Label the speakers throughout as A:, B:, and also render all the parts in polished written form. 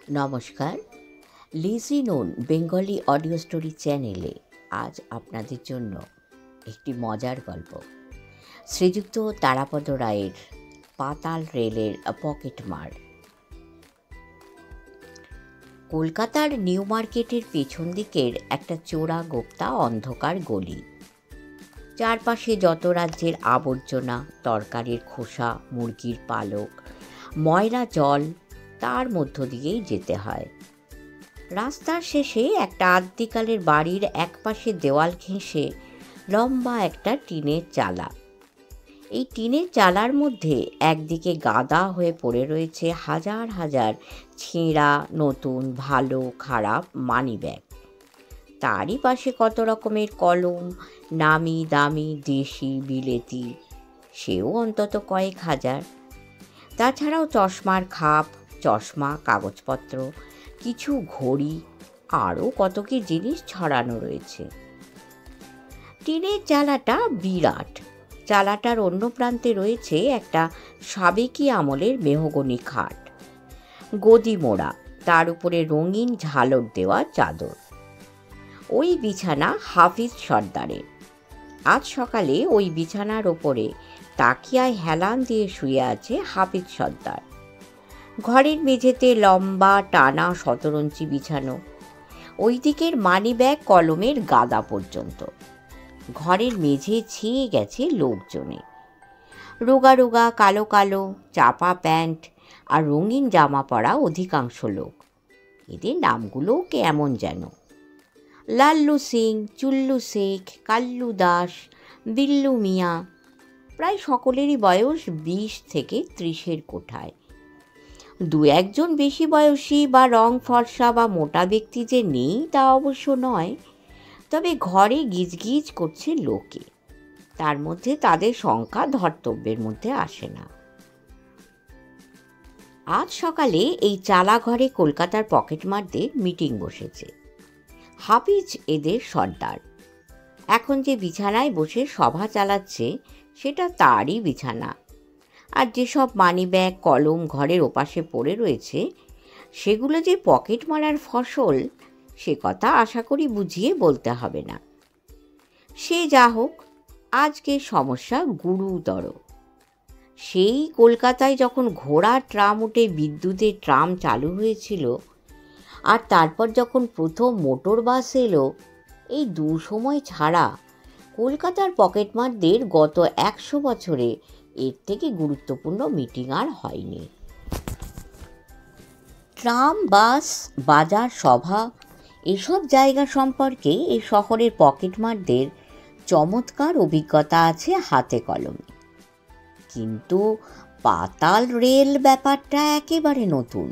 A: নমস্কার, lessee known Bengali audio story চ্যানেলে আজ আপনাদের জন্য একটি মজার গল্প। শ্রীযুক্ত তারাপদ রায়ের পাতাল রেলের পকেটমার। কলকাতার নিউ মার্কেটের পেছন দিকের একটা চোরা গোপ্তা অন্ধকার গলি। চারপাশে যত রাজ্যের আবর্জনা, তরকারির খোসা, মুরগির পালক, ময়লা জল, তার মধ্য দিয়েই যেতে হয়। রাস্তার শেষে একটা আদ্যিকালের বাড়ির একপাশে দেওয়াল ঘেঁষে লম্বা একটা টিনের চালা। এই টিনের চালার মধ্যে একদিকে গাদা হয়ে পড়ে রয়েছে হাজার হাজার ছেঁড়া, নতুন, ভালো, খারাপ মানি ব্যাগ। তারই পাশে কত রকমের কলম, নামি দামি, দেশি, বিলেতি, সেও অন্তত কয়েক হাজার। তাছাড়াও চশমার খাপ, চশমা, কাগজপত্র, কিছু ঘড়ি, আরও কত কি জিনিস ছড়ানো রয়েছে। টিনের চালাটা বিরাট। চালাটার অন্য প্রান্তে রয়েছে একটা সাবেকি আমলের মেহগনি খাট, গদি মোড়া, তার উপরে রঙিন ঝালর দেওয়া চাদর। ওই বিছানা হাফিজ সর্দারের। আজ সকালে ওই বিছানার ওপরে তাকিয়ায় হেলান দিয়ে শুয়ে আছে হাফিজ সর্দার। ঘরের মেঝেতে লম্বা টানা শতরঞ্চি বিছানো, ওই দিকের মানি ব্যাগ কলমের গাদা পর্যন্ত। ঘরের মেঝে ছেয়ে গেছে লোকজনে। রোগা রোগা, কালো কালো চাপা প্যান্ট আর রঙিন জামা পরা অধিকাংশ লোক। এদের নামগুলো কেমন যেন: লাল্লু সিং, চুল্লু শেখ, কাল্লু দাস, বিল্লু মিয়া। প্রায় সকলেরই বয়স 20 থেকে 30-এর কোঠায়। দু একজন বেশি বয়সী বা রং ফর্সা বা মোটা ব্যক্তি যে নেই তা অবশ্য নয়, তবে ঘরে গিজগিজ করছে লোকে। তার মধ্যে তাদের সংখ্যা ধর্তব্যের মধ্যে আসে না। আজ সকালে এই চালা ঘরে কলকাতার পকেটমারদের মিটিং বসেছে। হাফিজ এদের সর্দার। এখন যে বিছানায় বসে সভা চালাচ্ছে সেটা তারই বিছানা। আর যেসব মানি ব্যাগ, কলম ঘরের ওপাশে পড়ে রয়েছে সেগুলো যে পকেট মারার ফসল, সে কথা আশা করি বুঝিয়ে বলতে হবে না। সে যা হোক, আজকের সমস্যা গুরুতর। সেই কলকাতায় যখন ঘোড়া ট্রাম উঠে বিদ্যুতের ট্রাম চালু হয়েছিল, আর তারপর যখন প্রথম মোটর বাস এলো, এই দু সময় ছাড়া কলকাতার পকেটমারদের গত 100 বছরে এর থেকে গুরুত্বপূর্ণ মিটিং আর হয়নি। ট্রাম, বাস, বাজার, সভা, এসব জায়গা সম্পর্কে এই শহরের পকেটমারদের চমৎকার অভিজ্ঞতা আছে হাতে কলমে। কিন্তু পাতাল রেল ব্যাপারটা একেবারে নতুন।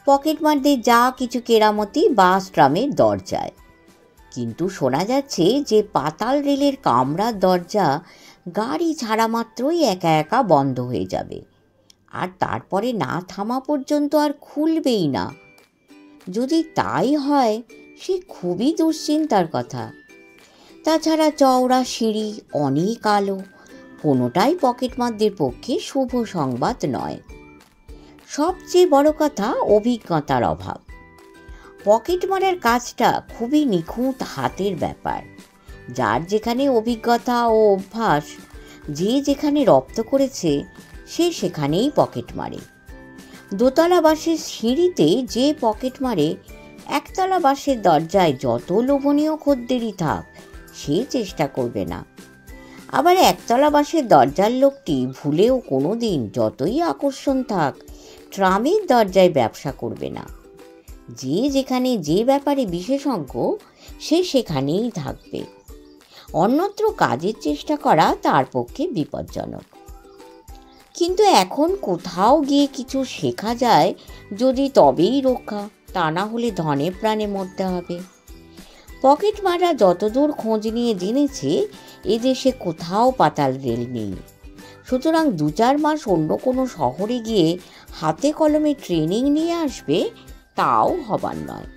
A: পকেটমারদের যা কিছু কেরামতি বাস ট্রামের দরজায়, কিন্তু শোনা যাচ্ছে যে পাতাল রেলের কামরার দরজা গাড়ি ছাড়া মাত্রই একা একা বন্ধ হয়ে যাবে, আর তারপরে না থামা পর্যন্ত আর খুলবেই না। যদি তাই হয় সে খুবই দুশ্চিন্তার কথা। তাছাড়া চওড়া সিঁড়ি, অনেক আলো, কোনোটাই পকেটমারদের পক্ষে শুভ সংবাদ নয়। সবচেয়ে বড় কথা অভিজ্ঞতার অভাব। পকেট মারার কাজটা খুবই নিখুঁত হাতের ব্যাপার। যার যেখানে অভিজ্ঞতা ও অভ্যাস, যে যেখানে রপ্ত করেছে, সে সেখানেই পকেট মারে। দোতলা বাসের সিঁড়িতে যে পকেট মারে, একতলা বাসের দরজায় যত লোভনীয় খদ্দেরই থাক সে চেষ্টা করবে না। আবার একতলা বাসের দরজার লোকটি ভুলেও কোনো দিন যতই আকর্ষণ থাক ট্রামের দরজায় ব্যবসা করবে না। যে যেখানে যে ব্যাপারে বিশেষজ্ঞ সে সেখানেই থাকবে। অন্যত্র কাজের চেষ্টা করা তার পক্ষে বিপজ্জনক। কিন্তু এখন কোথাও গিয়ে কিছু শেখা যায় যদি তবেই রক্ষা, তা না হলে ধনে প্রাণে মরতে হবে। পকেটমাররা যতদূর খোঁজ নিয়ে জেনেছে এদেশে কোথাও পাতাল রেল নেই। সুতরাং 2-4 মাস অন্য কোনো শহরে গিয়ে হাতে কলমে ট্রেনিং নিয়ে আসবে, তাও হবার নয়।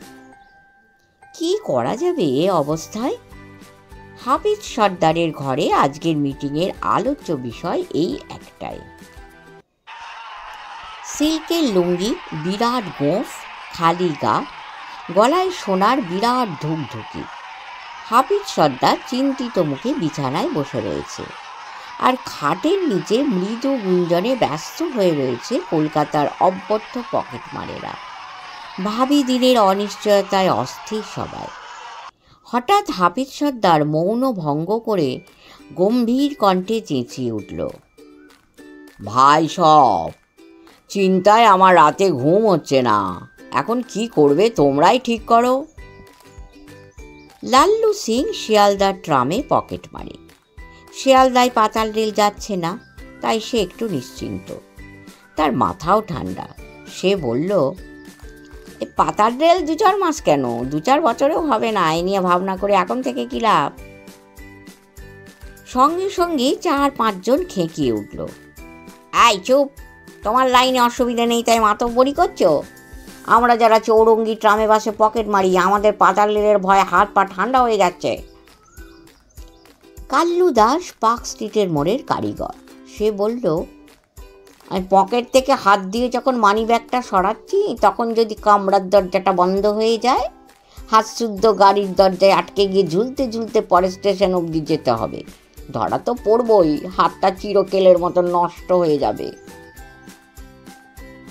A: কি করা যাবে এ অবস্থায়? হাফিজ সর্দারের ঘরে আজকের মিটিংয়ের আলোচ্য বিষয় এই একটাই। সিল্কের লুঙ্গি, বিরাট গোঁফ, খালি গা, গলায় সোনার বিরাট ধুকধুকি। হাফিজ সর্দার চিন্তিত মুখে বিছানায় বসে রয়েছে, আর খাটের নিচে মৃদু গুঞ্জনে ব্যস্ত হয়ে রয়েছে কলকাতার অব্যর্থ পকেটমারেরা। ভাবী দিনের অনিশ্চয়তায় অস্থির সবাই। হঠাৎ হাফিজ সর্দার মৌন ভঙ্গ করে গম্ভীর কণ্ঠে চেঁচিয়ে উঠল, ভাই সব, চিন্তায় আমার রাতে ঘুম হচ্ছে না। এখন কি করবে তোমরাই ঠিক করো। লাল্লু সিং শিয়ালদার ট্রামে পকেট মারে। শিয়ালদায় পাতাল রেল যাচ্ছে না, তাই সে একটু নিশ্চিন্ত। তার মাথাও ঠান্ডা। সে বলল, পাতাল রেল 2-4 মাস কেন, 2-4 বছরেও হবে না। এই নিয়ে ভাবনা করে এখন থেকে কি লাভ? সঙ্গে সঙ্গে 4-5 জন খেঁকিয়ে উঠল, আই চুপ, তোমার লাইনে অসুবিধা নেই তাই মাতব্বরি করছো? আমরা যারা চৌরঙ্গি ট্রামে বাসে পকেট মারি, আমাদের পাতাল রেলের ভয়ে হাত পা ঠান্ডা হয়ে যাচ্ছে। কাল্লু দাস পার্ক স্ট্রিটের মোড়ের কারিগর। সে বলল, আমি পকেট থেকে হাত দিয়ে যখন মানি ব্যাগটা সরাচ্ছি, তখন যদি কামরার দরজাটা বন্ধ হয়ে যায়, হাত শুদ্ধ গাড়ির দরজায় আটকে গিয়ে ঝুলতে ঝুলতে পরে স্টেশন অবধি যেতে হবে। ধরা তো পড়বই, হাতটা চিরকেলের মতো নষ্ট হয়ে যাবে।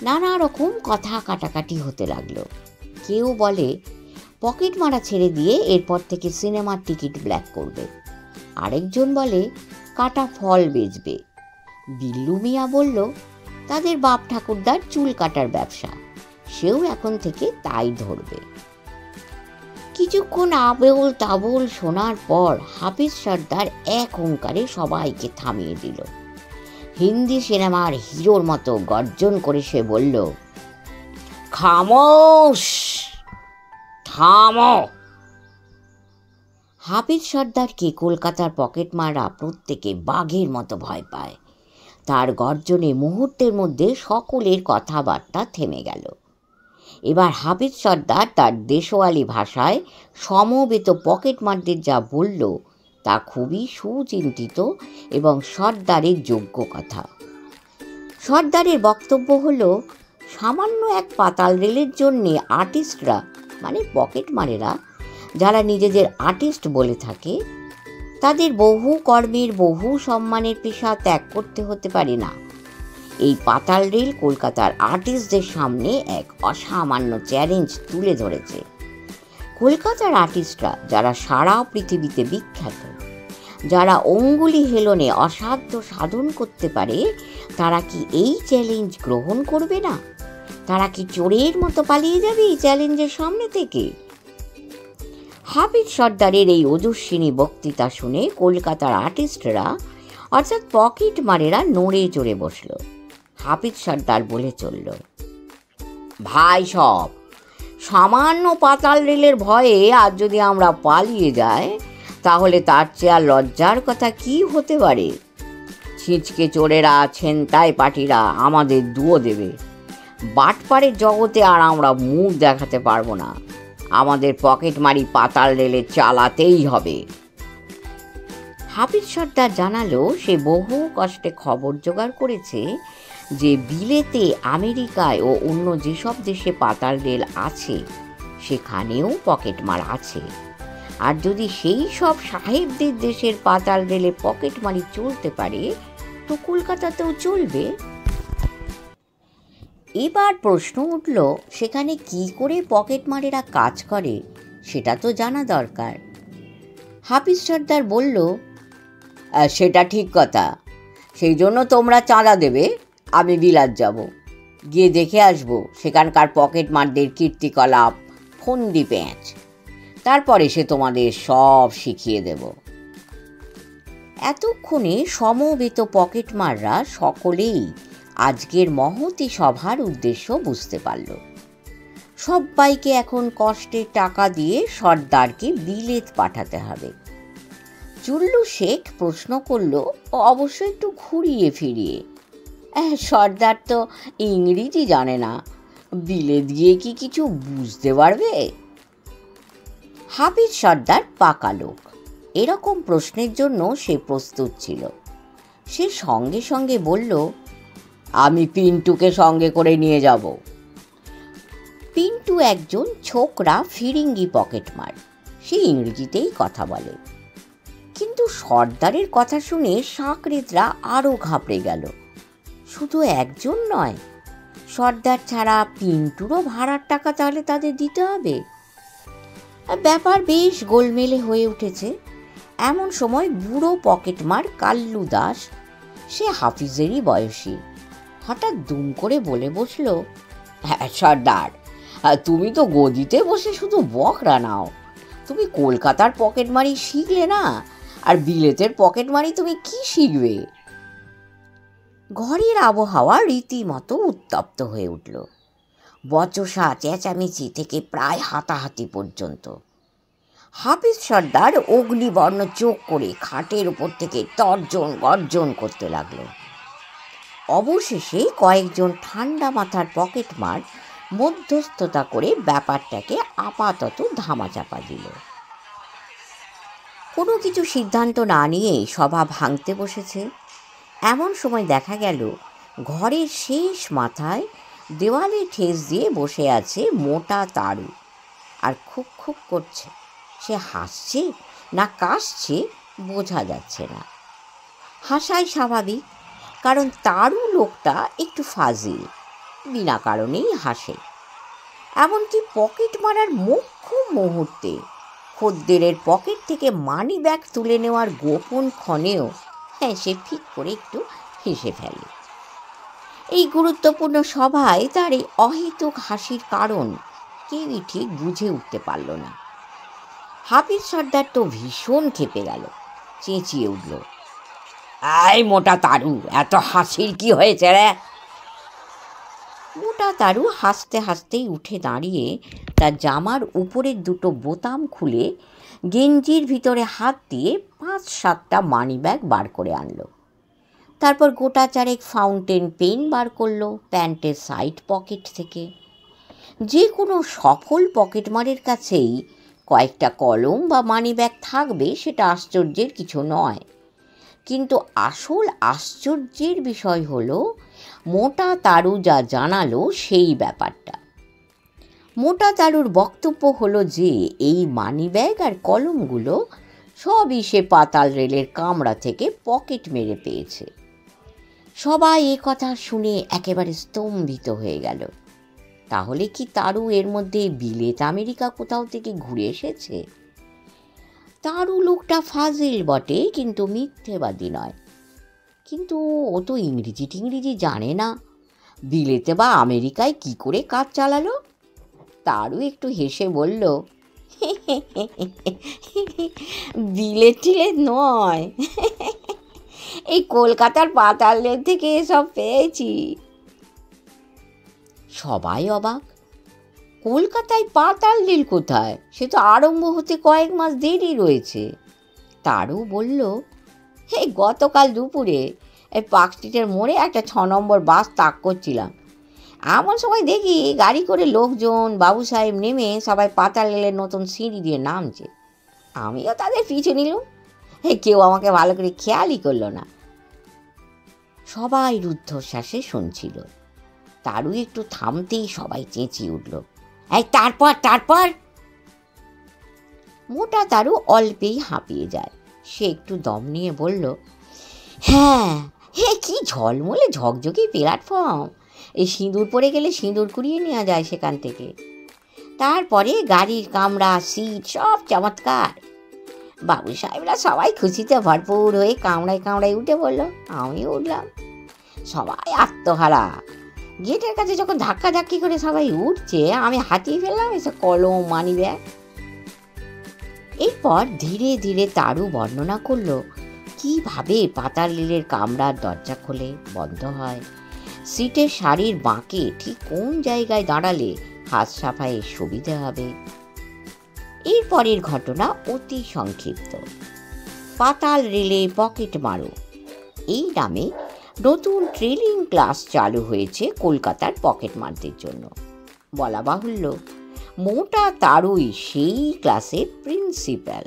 A: নানা রকম কথা কাটাকাটি হতে লাগলো। কেউ বলে পকেট মারা ছেড়ে দিয়ে এরপর থেকে সিনেমার টিকিট ব্ল্যাক করবে। আরেকজন বলে কাটা ফল বেচবে। বিল্লু মিয়া বলল তাদের বাপ ঠাকুরদার চুল কাটার ব্যবসা, সেও এখন থেকে তাই ধরবে। কিছুক্ষণ আবোল তাবোল শোনার পর হাফিজ সর্দার এক ওঙ্কারে সবাইকে থামিয়ে দিল। হিন্দি সিনেমার হিরোর মতো গর্জন করে সে বলল, খামোশ, থামো। হাফিজ সর্দারকে কলকাতার পকেটমাররা প্রত্যেকে বাঘের মতো ভয় পায়। তার গর্জনে মুহূর্তের মধ্যে সকলের কথাবার্তা থেমে গেল। এবার হাফিজ সর্দার তার দেশওয়ালি ভাষায় সমবেত পকেটমারদের যা বলল তা খুবই সুচিন্তিত এবং সর্দারের যোগ্য কথা। সর্দারের বক্তব্য হলো, সামান্য এক পাতাল রেলের জন্যে আর্টিস্টরা মানে পকেটমারেরা, যারা নিজেদের আর্টিস্ট বলে থাকে, তাদের বহু কর্মের বহু সম্মানের পেশা ত্যাগ করতে হতে পারে না। এই পাতাল রেল কলকাতার আর্টিস্টদের সামনে এক অসামান্য চ্যালেঞ্জ তুলে ধরেছে। কলকাতার আর্টিস্টরা যারা সারা পৃথিবীতে বিখ্যাত, যারা অঙ্গুলি হেলনে অসাধ্য সাধন করতে পারে, তারা কি এই চ্যালেঞ্জ গ্রহণ করবে না? তারা কি চোরের মতো পালিয়ে যাবে এই চ্যালেঞ্জের সামনে থেকে? হাফিজ সর্দারের এই ওজস্বিনী বক্তৃতা শুনে কলকাতার আর্টিস্টরা অর্থাৎ পকেট মারেরা নড়ে চড়ে বসল। হাফিজ সর্দার বলে চলল, ভাই সব, সামান্য পাতাল রেলের ভয়ে আজ যদি আমরা পালিয়ে যাই, তাহলে তার চেয়ে আর লজ্জার কথা কি হতে পারে? ছিঁচকে চোরেরা, ছেনতাই পার্টিরা আমাদের দুয়ো দেবে। বাটপাড়ের জগতে আর আমরা মুখ দেখাতে পারবো না। আমাদের পকেটমারি পাতাল রেলে চালাতেই হবে। হাফিজ সর্দার জানালো, সে বহু কষ্টে খবর জোগাড় করেছে যে বিলেতে, আমেরিকায় ও অন্য যেসব দেশে পাতাল রেল আছে সেখানেও পকেটমার আছে। আর যদি সেই সব সাহেবদের দেশের পাতাল রেলে পকেটমারি চলতে পারে, তো কলকাতাতেও চলবে। এবার প্রশ্ন উঠল, সেখানে কি করে পকেটমারেরা কাজ করে সেটা তো জানা দরকার। হাফিজ সর্দার বলল, সেটা ঠিক কথা, সেই জন্য তোমরা চাঁদা দেবে, আমি বিলাত যাব, গিয়ে দেখে আসব সেখানকার পকেটমারদের কীর্তিকলাপ, ফন্দি প্যাঁচ। তারপরে সে তোমাদের সব শিখিয়ে দেব। এতক্ষণে সমবেত পকেটমাররা সকলেই আজকের মহতী সভার উদ্দেশ্য বুঝতে পারল। সবাইকে এখন কষ্টের টাকা দিয়ে সর্দারকে বিলেত পাঠাতে হবে। চুল্লু শেখ প্রশ্ন করল, অবশ্য একটু ঘুরিয়ে ফিরিয়ে, সর্দার তো ইংরেজি জানে না, বিলেত গিয়ে কি কিছু বুঝতে পারবে? হাফিজ সর্দার পাকা লোক, এরকম প্রশ্নের জন্য সে প্রস্তুত ছিল। সে সঙ্গে সঙ্গে বলল, আমি পিন্টুকে সঙ্গে করে নিয়ে যাব। পিন্টু একজন ছোকরা ফিরিঙ্গি পকেটমার, সে ইংরেজিতেই কথা বলে। কিন্তু সর্দারের কথা শুনে সাকরেতরা আরও ঘাবড়ে গেল। শুধু একজন নয়, সর্দার ছাড়া পিন্টুরও ভাড়ার টাকা তাহলে তাদের দিতে হবে। ব্যাপার বেশ গোলমেলে হয়ে উঠেছে। এমন সময় বুড়ো পকেটমার কাল্লু দাস, সে হাফিজেরই বয়সী, হঠাৎ দুম করে বলে বসল, হ্যাঁ সর্দার, তুমি তো গদিতে বসে শুধু বকরা নাও। তুমি কলকাতার পকেটমারি শিখলে না, আর বিলেতের পকেটমারি তুমি কি শিখবে? ঘরের আবহাওয়া রীতিমতো উত্তপ্ত হয়ে উঠল। বচসা চেঁচামেচি থেকে প্রায় হাতাহাতি পর্যন্ত। হাফিজ সর্দার অগ্নিবর্ণ চোখ করে খাটের উপর থেকে তর্জন গর্জন করতে লাগলো। অবশেষে কয়েকজন ঠান্ডা মাথার পকেটমার মধ্যস্থতা করে ব্যাপারটাকে আপাতত ধামাচাপা দিল। কোনো কিছু সিদ্ধান্ত না নিয়ে সভা ভাঙতে বসেছে। এমন সময় দেখা গেল ঘরের শেষ মাথায় দেওয়ালে ঠেস দিয়ে বসে আছে মোটা তারু, আর খুব খুব করছে। সে হাসছে না কাশছে বোঝা যাচ্ছে না। হাসাই স্বাভাবিক, কারণ তারু লোকটা একটু ফাজিল, বিনা কারণেই হাসে। এমনকি পকেট মারার মুখ্য মুহূর্তে খদ্দেরের পকেট থেকে মানি ব্যাগ তুলে নেওয়ার গোপন ক্ষণেও সে ফিক করে একটু হেসে ফেলে। এই গুরুত্বপূর্ণ সভায় তার এই অহেতুক হাসির কারণ কেউই ঠিক বুঝে উঠতে পারল না। হাফিজ সর্দার তো ভীষণ ক্ষেপে গেল, চেঁচিয়ে উঠল, এই মোটা তারু, এত হাসির কি হয়েছে রে? মোটা তারু হাসতে হাসতেই উঠে দাঁড়িয়ে তার জামার উপরের দুটো বোতাম খুলে গেঞ্জির ভিতরে হাত দিয়ে 5-7টা মানি ব্যাগ বার করে আনলো। তারপর গোটা চারেক ফাউন্টেন পেন বার করলো প্যান্টের সাইড পকেট থেকে। যে কোনো সফল পকেটমারের কাছেই কয়েকটা কলম বা মানি ব্যাগ থাকবে, সেটা আশ্চর্যের কিছু নয়। কিন্তু আসল আশ্চর্যের বিষয় হলো মোটা তারু যা জানালো সেই ব্যাপারটা। মোটা তারুর বক্তব্য হলো যে এই মানি ব্যাগ আর কলমগুলো সবই সে পাতাল রেলের কামরা থেকে পকেট মেরে পেয়েছে। সবাই এ কথা শুনে একেবারে স্তম্ভিত হয়ে গেল। তাহলে কি তারু এর মধ্যে বিলেত আমেরিকা কোথাও থেকে ঘুরে এসেছে? তারু লোকটা ফাজিল বটে, কিন্তু মিথ্যেবাদী নয়। কিন্তু ও তো ইংরেজি টিংরেজি জানে না, বিলেতে বা আমেরিকায় কি করে কাজ চালালো? তারু একটু হেসে বলল, বিলেত টিলেত নয়, এই কলকাতার পাতাল রেল থেকে এসব পেয়েছি। সবাই অবাক। কলকাতায় পাতাল রেল কোথায়? সে তো আরম্ভ হতে কয়েক মাস দেরি রয়েছে। তারও বলল, এই গতকাল দুপুরে এই পার্ক স্ট্রিটের মোড়ে একটা 6 নম্বর বাস তাক করছিলাম। এমন সময় দেখি গাড়ি করে লোকজন, বাবু সাহেব নেমে সবাই পাতাল রেলের নতুন সিঁড়ি দিয়ে নামছে। আমিও তাদের পিছু নিলাম। কেউ আমাকে ভালো করে খেয়ালই করলো না। সবাই রুদ্ধশ্বাসে শুনছিল। তারু একটু থামতেই সবাই চেঁচিয়ে উঠল, এই তারপর তারপর? মোটা তারু অল্পেই হাঁপিয়ে যায়। সে একটু দম নিয়ে বলল, হ্যাঁ, কি ঝলমলে ঝকঝকে প্ল্যাটফর্ম! এই সিঁদুর পড়ে গেলে সিঁদুর কুড়িয়ে নেওয়া যায় সেখান থেকে। তারপরে গাড়ির কামরা, সিট সব চমৎকার। বাবু সাহেবরা সবাই খুশিতে ভরপুর হয়ে কামড়ায় কামড়ায় উঠে পড়ল, আমিও উঠলাম। সবাই আত্মহারা। গেটের কাছে যখন ধাক্কাধাক্কি করে সবাই উঠছে, আমি হাতিয়ে ফেললাম এসব কলম, মানি ব্যাগ। এরপর ধীরে ধীরে তারু বর্ণনা করলো কিভাবে পাতাল রেলের কামরার দরজা খোলে, বন্ধ হয়, সিটের সারির বাঁকে ঠিক কোন জায়গায় দাঁড়ালে হাত সাফাইয়ের সুবিধে হবে। এরপরের ঘটনা অতি সংক্ষিপ্ত। পাতাল রেলে পকেট মারো এই নামে নতুন ট্রেনিং ক্লাস চালু হয়েছে কলকাতার পকেটমারদের জন্য। বলা বাহুল্য, মোটা তারুই সেই ক্লাসের প্রিন্সিপাল।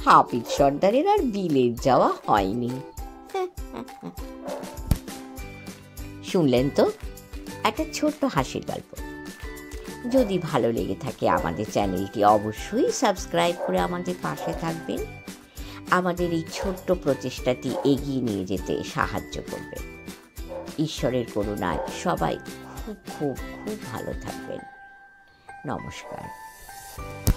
A: হাফিজ সর্দারের আর বিলেত যাওয়া হয়নি। শুনলেন তো একটা ছোট্ট হাসির গল্প। যদি ভালো লেগে থাকে আমাদের চ্যানেলটি অবশ্যই সাবস্ক্রাইব করে আমাদের পাশে থাকবেন। আমাদের এই ছোট্ট প্রচেষ্টাটি এগিয়ে নিয়ে যেতে সাহায্য করবে। ঈশ্বরের করুণায় সবাই খুব খুব খুব ভালো থাকবেন। নমস্কার।